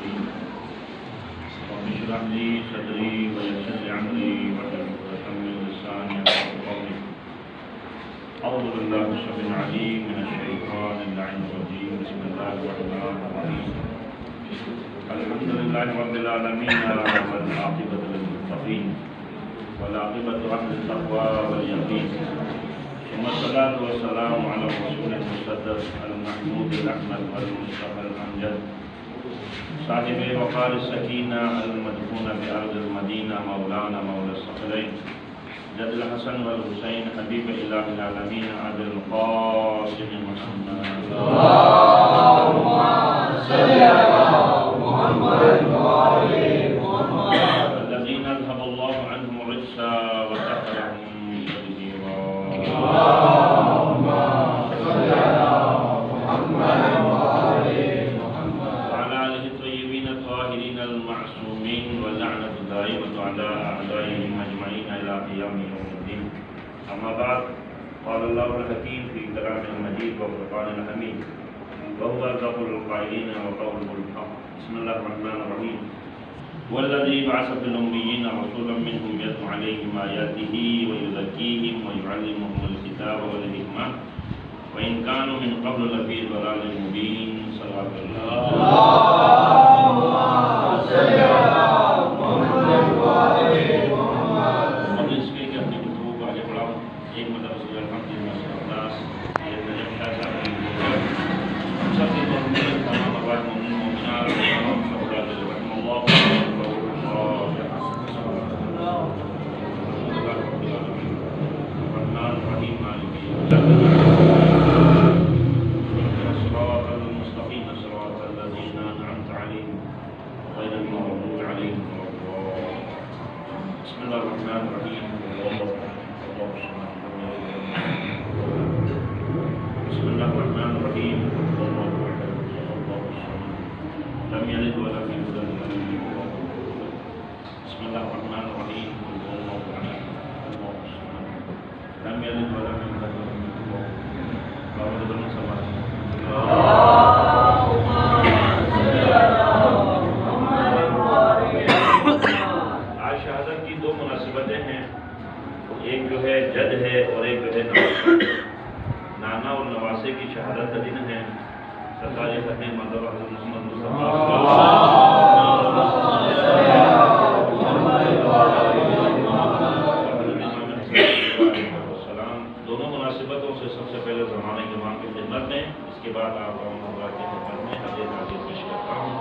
الرحيم رب اشرح لي صدري ويسر لي أمري واحلل عقدة من لساني يفقهوا قولي أعوذ بالله السميع العليم من الشيطان اللعين الرجيم بسم الله الرحمن الرحيم الحمد لله رب العالمين والعاقبة للمتقين والعاقبة أهل التقوى واليقين ثم الصلاة والسلام على الرسول المصدق المحمود الأحمد المصطفى الأمجد صاحب وقار السكينة المدفون بأرض المدينة مولانا مولى الثقلين جد الحسن والحسين حبيب إله العالمين عبد القاسم محمد اللهم صل على محمد وآل محمد الذين أذهب الله عنهم الرجس وطهرهم تطهيرا اللهم صل على محمد وآل محمد وعلى آله الطيبين الطاهرين المعصومين واللعنة الدائمة على أعدائهم أجمعين إلى قيام يوم الدين أما بعد قال الله الحكيم في كلام المجيد والفرقان الحميد وهو أصدق القائلين وقوله الحق بسم الله الرحمن الرحيم والذي بعث في الأميين رسولا منهم يتلو عليهم آياته ويزكيهم ويعلمهم الكتاب والحكمة وإن كانوا من قبل لفي ضلال مبين صلوات الله اللهم صل على محمد وآل محمد اور اس کے کہ اپنی گفتگو کو آگے بڑھاؤں ایک مطلب رسول الحمد اللہ نجم شاہ صاحب کی ہم سب کی محمد تمام آباد مومن مومنات تمام شہداء رحمہ اللہ الرحمن الرحیم مالک یوم الدین صراط المستقیم صراط الذین أنعمت عليهم غير المغضوب عليهم ولا الضالين بسم الله الرحمن الرحيم بسم الله الرحمن الرحيم لم يلد ولم يولد ولم يكن له بسم الله الرحمن الرحيم لم يلد ولم يولد ولم يكن له باور بن سماع آج شہادت کی دو مناسبتیں ہیں، ایک جو ہے جد ہے اور ایک جو ہے نواسہ۔ نانا اور نواسے کی شہادت کا دن ہے۔ سرکار ختم مطلب حضرت محمد مصطفیٰ دونوں مناسبتوں سے سب سے پہلے زمانے کے امام کی خدمت میں، اس کے بعد آپ کی خدمت میں حدیث حاضر پیش کرتا ہوں۔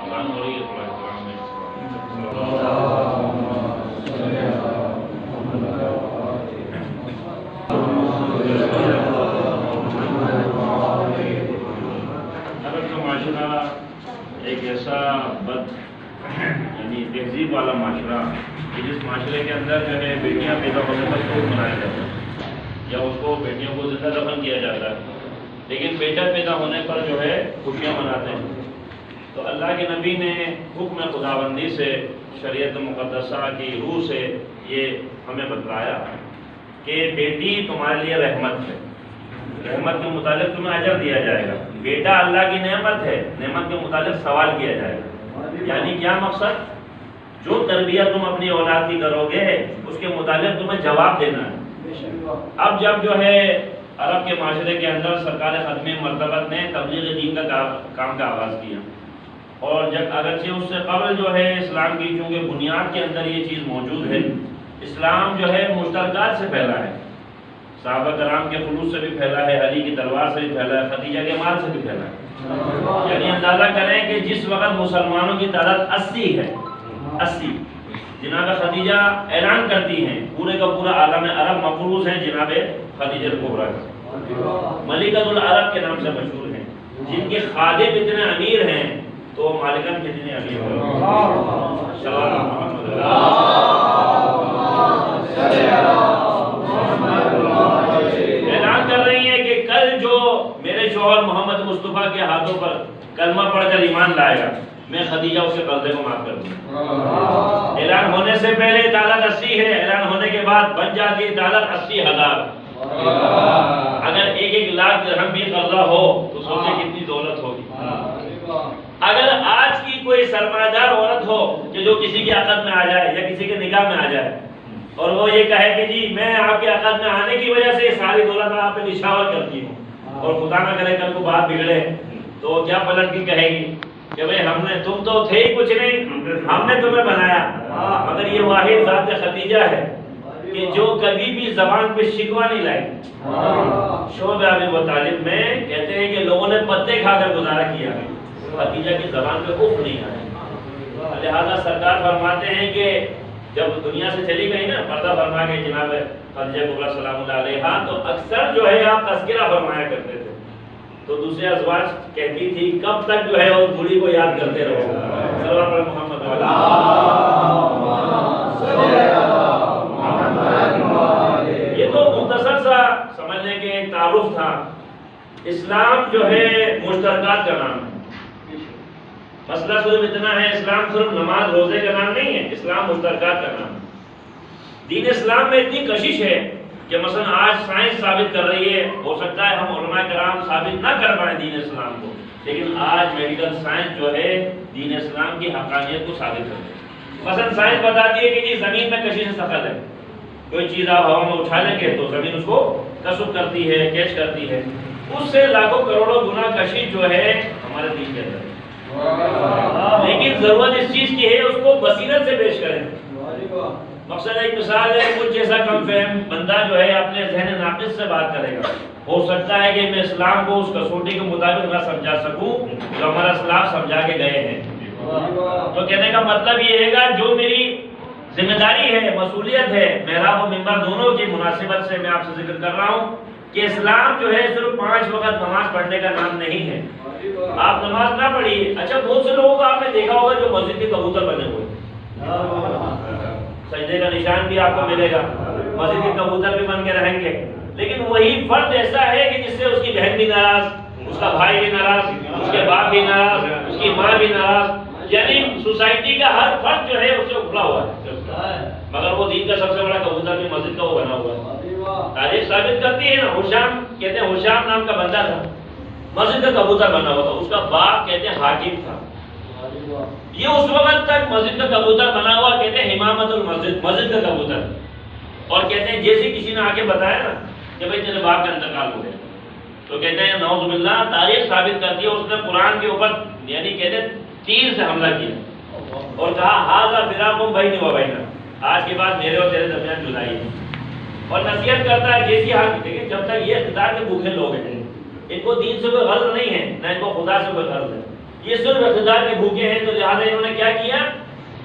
اذان ہو رہی ہے، تھوڑا احترام میں عرب کا معاشرہ ایک ایسا بد یعنی تہذیب والا معاشرہ کہ جس معاشرے کے اندر جو ہے بیٹیاں پیدا ہونے پر شوق منایا جاتا ہے یا اس کو بیٹیوں کو زندہ دفن کیا جاتا ہے، لیکن بیٹا پیدا ہونے پر جو ہے خوشیاں مناتے ہیں۔ تو اللہ کے نبی نے حکم خداوندی سے، شریعت مقدسہ کی روح سے یہ ہمیں بتلایا کہ بیٹی تمہارے لیے رحمت ہے، رحمت کے متعلق تمہیں اجر دیا جائے گا۔ بیٹا اللہ کی نعمت ہے، نعمت کے متعلق سوال کیا جائے گا۔ یعنی کیا مقصد؟ جو تربیت تم اپنی اولاد کی کرو گے اس کے متعلق تمہیں جواب دینا ہے۔ اب جب جو ہے عرب کے معاشرے کے اندر سرکار ختم مرتبت نے تبلیغ دین کا کام کا آغاز کیا، اور جب اگرچہ اس سے قبل جو ہے اسلام کی چونکہ بنیاد کے اندر یہ چیز موجود ہے، اسلام جو ہے مشترکات سے پھیلا ہے، صحابہ کرام کے خلوص سے بھی پھیلا ہے، علی کی تلوار سے بھی پھیلا ہے، خدیجہ کے مال سے بھی پھیلا ہے۔ یعنی اندازہ کریں کہ جس وقت مسلمانوں کی تعداد 80 ہے، 80 جناب خدیجہ اعلان کرتی ہیں، پورے کا پورا عالم عرب مفروض ہے جناب خدیجہ کبریٰ کا، ملکۃ العرب کے نام سے مشہور ہیں، جن کے خادم اتنے امیر ہیں تو مالکن کتنے امیر ہیں۔ اعلان کر رہی ہیں کہ کل جو میرے شوہر محمد مصطفیٰ کے ہاتھوں پر کلمہ پڑھ کر ایمان لائے گا، میں خدیجہ اس کے قرضے کو معاف کر دوں۔ اعلان ہونے سے پہلے تعداد 80 ہے، اعلان ہونے کے بعد بن جاتی ہے تعداد 80,000۔ اگر 1 لاکھ درہم بھی قرضہ ہو تو سوچے کتنی دولت ہوگی۔ اگر آج کی سرمایہ دار عورت ہو کہ جو کسی کی عقد میں آ جائے یا کسی کے نکاح میں آ جائے اور وہ یہ کہے کہ جی میں آپ کے عقد میں آنے کی وجہ سے ساری دولت آپ پہ نشاور کرتی ہوں، اور خدا نہ کرے کل کو بات بگڑے تو کیا پلٹ کے کہے گی کہ بھئی تم تو تھے ہی کچھ نہیں، ہم نے تمہیں بنایا. مگر یہ واحد ذات خدیجہ ہے کہ جو کبھی بھی زبان پہ شکوہ نہیں لائی. شعب ابی طالب میں کہتے ہیں کہ لوگوں نے پتے کھا کر گزارا کیا، خدیجہ کی زبان پہ اف نہیں آئی. لہذا سرکار فرماتے ہیں کہ جب دنیا سے چلی گئی نا، پردہ فرما کے جناب خدیجہ کبریٰ سلام اللہ علیہا، تو اکثر جو ہے آپ تذکرہ فرمایا کرتے تھے. تو دوسرے ازواج کہتی تھی کب تک جو ہے اس بوڑھی کو یاد کرتے رہو. صلوات اللہ محمد یہ تو مختصر سا سمجھنے کے ایک تعارف تھا. اسلام جو ہے مشترکات کا نام ہے. مسئلہ صرف اتنا ہے، اسلام صرف نماز روزے کا نام نہیں ہے، اسلام مشترکات کا نام ہے. دین اسلام میں اتنی کشش ہے کہ مثلا آج سائنس ثابت کر رہی ہے، ہو سکتا ہے ہم علماء کرام ثابت نہ کر پائیں دین اسلام کو، لیکن آج میڈیکل سائنس جو ہے دین اسلام کی حقانیت کو ثابت کر رہی ہے. مثلا سائنس بتاتی ہے کہ جی زمین میں کشش ثقل ہے، کوئی چیز آپ ہوا میں اٹھا لیں گے تو زمین اس کو کسب کرتی ہے، کیچ کرتی ہے. اس سے لاکھوں کروڑوں گنا کشش جو ہے ہمارے دین کے اندر ہے، لیکن ضرورت اس چیز کی ہے اس کو بصیرت سے پیش کریں. مقصد ایک مثال ہے، کچھ جیسا کم فہم بندہ جو ہے اپنے ذہن ناقص سے بات کرے گا. ہو سکتا ہے کہ میں اسلام کو اس کسوٹی کے مطابق نہ سمجھا سکوں جو ہمارا اسلام سمجھا کے گئے ہیں. تو کہنے کا مطلب یہ ہے گا جو میری ذمہ داری ہے، مسئولیت ہے، محراب و منبر دونوں کی مناسبت سے میں آپ سے ذکر کر رہا ہوں کہ اسلام جو ہے صرف 5 وقت نماز پڑھنے کا نام نہیں ہے. آپ نماز نہ پڑھیے. اچھا بہت سے لوگوں کو آپ نے دیکھا ہوگا جو مسجد کے کبوتر بنے ہوئے، سجدے کا نشان بھی آپ کو ملے گا، مسجد کے کبوتر بھی بن کے رہیں گے. لیکن وہی فرد ایسا ہے کہ جس سے اس کی بہن بھی ناراض، اس کا بھائی بھی ناراض، اس کے باپ بھی ناراض، اس کی ماں بھی ناراض، یعنی سوسائٹی کا ہر فرد جو ہے اس سے اکھڑا ہوا ہے. مگر وہ دین کا سب سے بڑا کبوتر بھی مسجد کا وہ بنا ہوا ہے. تاریخ ثابت کرتی ہے نا، حشام کہتے ہیں حشام نام کا بندہ تھا، مسجد کا کبوتر بنا ہوا تھا. اس کا باپ کہتے ہیں حاکم تھا. یہ اس وقت تک مسجد کا کبوتر بنا ہوا، کہتے ہیں امامت المسجد، مسجد کا کبوتر. اور کہتے ہیں جیسے کسی نے آگے بتایا نا کہ بھائی تیرے باپ کا انتقال ہو گیا، تو کہتے ہیں نعوذ باللہ تاریخ ثابت کرتی ہے اس نے قرآن کے اوپر یعنی کہتے ہیں تیر سے حملہ کیا اور کہا ھذا فراق بینی و بینک، آج کے بعد میرے اور تیرے درمیان جدائی ہے. اور نصیحت کرتا ہے جیسی حال دیکھیں جب تک یہ اقتدار کے بھوکے لوگ ہیں، ان کو دین سے کوئی غرض نہیں ہے، نہ ان کو خدا سے کوئی غرض ہے. یہ صرف اقتدار کے بھوکے ہیں، تو لہٰذا انہوں نے کیا کیا،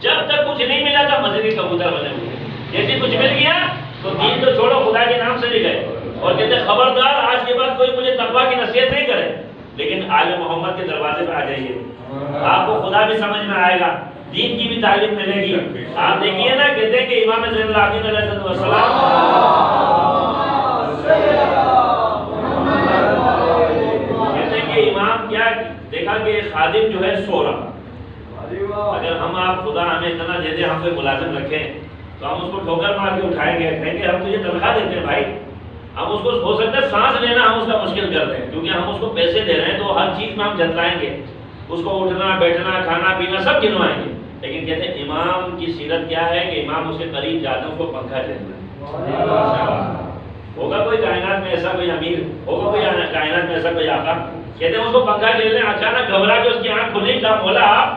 جب تک کچھ نہیں ملا تھا مسجد کے کبوتر بنے ہوئے. جیسے کچھ مل گیا تو دین تو چھوڑو، خدا کے نام سے بھی گئے. اور کہتے ہیں خبردار آج کے بعد کوئی مجھے تقویٰ کی نصیحت نہیں کرے، لیکن آل محمد کے دروازے پہ آ جائیے، آپ کو خدا بھی سمجھ میں آئے گا، دین کی بھی تعلیم ملے گی. آپ دیکھیے نا، کہتے ہیں کہ امام زین العابدین علیہ السلام کہتے ہیں کہ امام کیا دیکھا کہ خادم جو ہے سو رہا. اگر ہم آپ خدا ہمیں اتنا دے دیں، ہم کوئی ملازم رکھیں تو ہم اس کو ٹھوکر مار کے اٹھائیں گے، کہیں گے ہم تجھے تنخواہ دیتے ہیں بھائی. ہم اس کو ہو سکتا ہے سانس لینا ہم اس کا مشکل کر دیں، کیونکہ ہم اس کو پیسے دے رہے ہیں تو ہر چیز میں ہم جتلائیں گے، اس کو اٹھنا بیٹھنا کھانا پینا سب گنوائیں گے. لیکن کہتے ہیں امام کی سیرت کیا ہے کہ امام اس کے قریب جاتے ہیں، اس کو پنکھا دینا. ہوگا کوئی کائنات میں ایسا کوئی امیر، ہوگا کوئی کائنات میں ایسا کوئی آقا، کہتے ہیں اس کو پنکھا دے لیں. اچانک گھبرا کے اس کی آنکھ کھلی، کہا مولا آپ،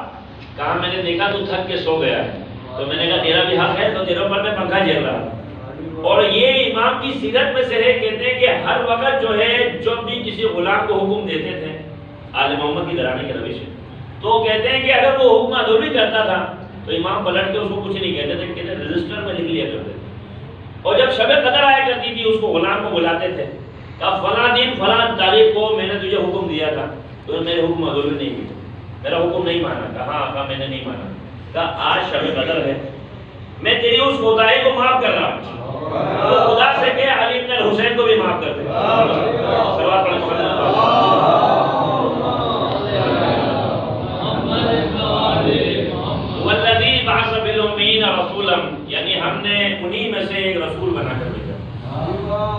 کہا میں نے دیکھا تو تھک کے سو گیا ہے، تو میں نے کہا تیرا بھی حق ہے، تو تیرے اوپر میں پنکھا جھیل رہا. اور یہ امام کی سیرت میں سے ہے، کہتے ہیں کہ ہر وقت جو ہے جب بھی کسی غلام کو حکم دیتے تھے، آل محمد کی گھرانے کی روش ہے، تو کہتے ہیں کہ اگر وہ حکم عدول بھی کرتا تھا تو امام پلٹ کے اس کو کچھ نہیں کہتے تھے، کہتے رجسٹر میں لکھ لیا کرتے تھے. اور جب شب قدر آیا کرتی تھی اس کو غلام کو بلاتے تھے، کہا فلاں دن فلاں تاریخ کو میں نے تجھے حکم دیا تھا، تو میرے حکم عدول نہیں کیا، میرا حکم نہیں مانا. کہا میں نے نہیں مانا. کہا آج شب قدر ہے، میں تیری اس کوتاہی کو معاف کر رہا ہوں، تو خدا سے کہ علی بن الحسین کو بھی معاف کر دے. صلوات والذی بعث بالامین رسولا، یعنی ہم نے انہی میں سے ایک رسول بنا کر بھیجا.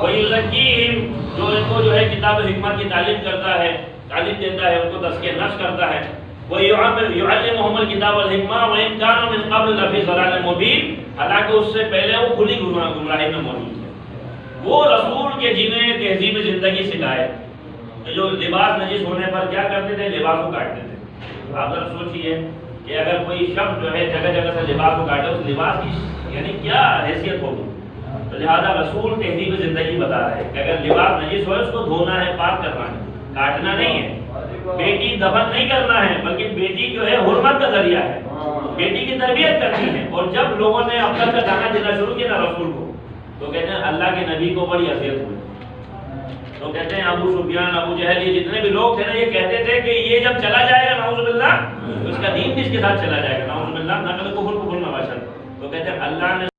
ویزکیہم، جو ان کو جو ہے کتاب و حکمت کی تعلیم کرتا ہے، تعلیم دیتا ہے، ان کو تزکیہ نفس کرتا ہے. وَيُعَلِّمُهُمُ الْكِتَابَ وَالْحِکْمَةَ وَإِنْ كَانُوا مِنْ قَبْلُ لَفِي ضَلَالٍ مُبِینٍ، حالانکہ اس سے پہلے وہ کھلی گمراہی میں موجود تھے۔ وہ رسول کے جنہیں تہذیب زندگی سکھائے، جو لباس نجس ہونے پر کیا کرتے تھے؟ لباس کو کاٹتے تھے۔ آپ ذرا سوچئے کہ اگر کوئی شخص جو ہے جگہ جگہ سے لباس کو کاٹے، اس لباس کی یعنی کیا حیثیت ہوگی؟ تو لہٰذا رسول تہذیب زندگی بتا رہے ہیں کہ اگر لباس نجس ہو اس کو دھونا ہے، پاک کرنا ہے، کاٹنا نہیں ہے۔ بیٹی دفن نہیں کرنا ہے، بلکہ بیٹی جو ہے حرمت کا ذریعہ ہے، بیٹی کی تربیت کرنی ہے۔ اور جب لوگوں نے عقل کا دانہ دینا شروع کیا نا رسول کو، تو کہتے ہیں اللہ کے نبی کو بڑی اذیت ہوئی۔ تو کہتے ہیں ابو سفیان، ابو جہل، یہ جتنے بھی لوگ تھے نا، یہ کہتے تھے کہ یہ جب چلا جائے گا نعوذ باللہ، تو اس کا دین بھی اس کے ساتھ چلا جائے گا نعوذ باللہ، نقل کفر نواشر۔ تو کہتے ہیں اللہ نے